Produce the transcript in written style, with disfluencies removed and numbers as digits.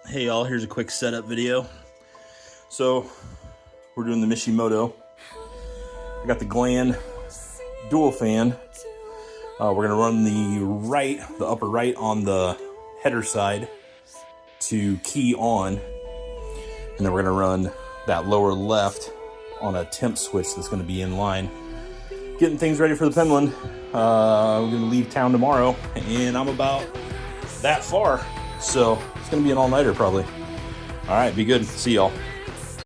Hey y'all, here's a quick setup video. So we're doing the Mishimoto. I got the Glan dual fan. We're gonna run the upper right on the header side to key on, and then we're gonna run that lower left on a temp switch that's gonna be in line. Getting things ready for the Penland. We're gonna leave town tomorrow, and I'm about that far, so it's gonna be an all-nighter probably. All right, be good. See y'all.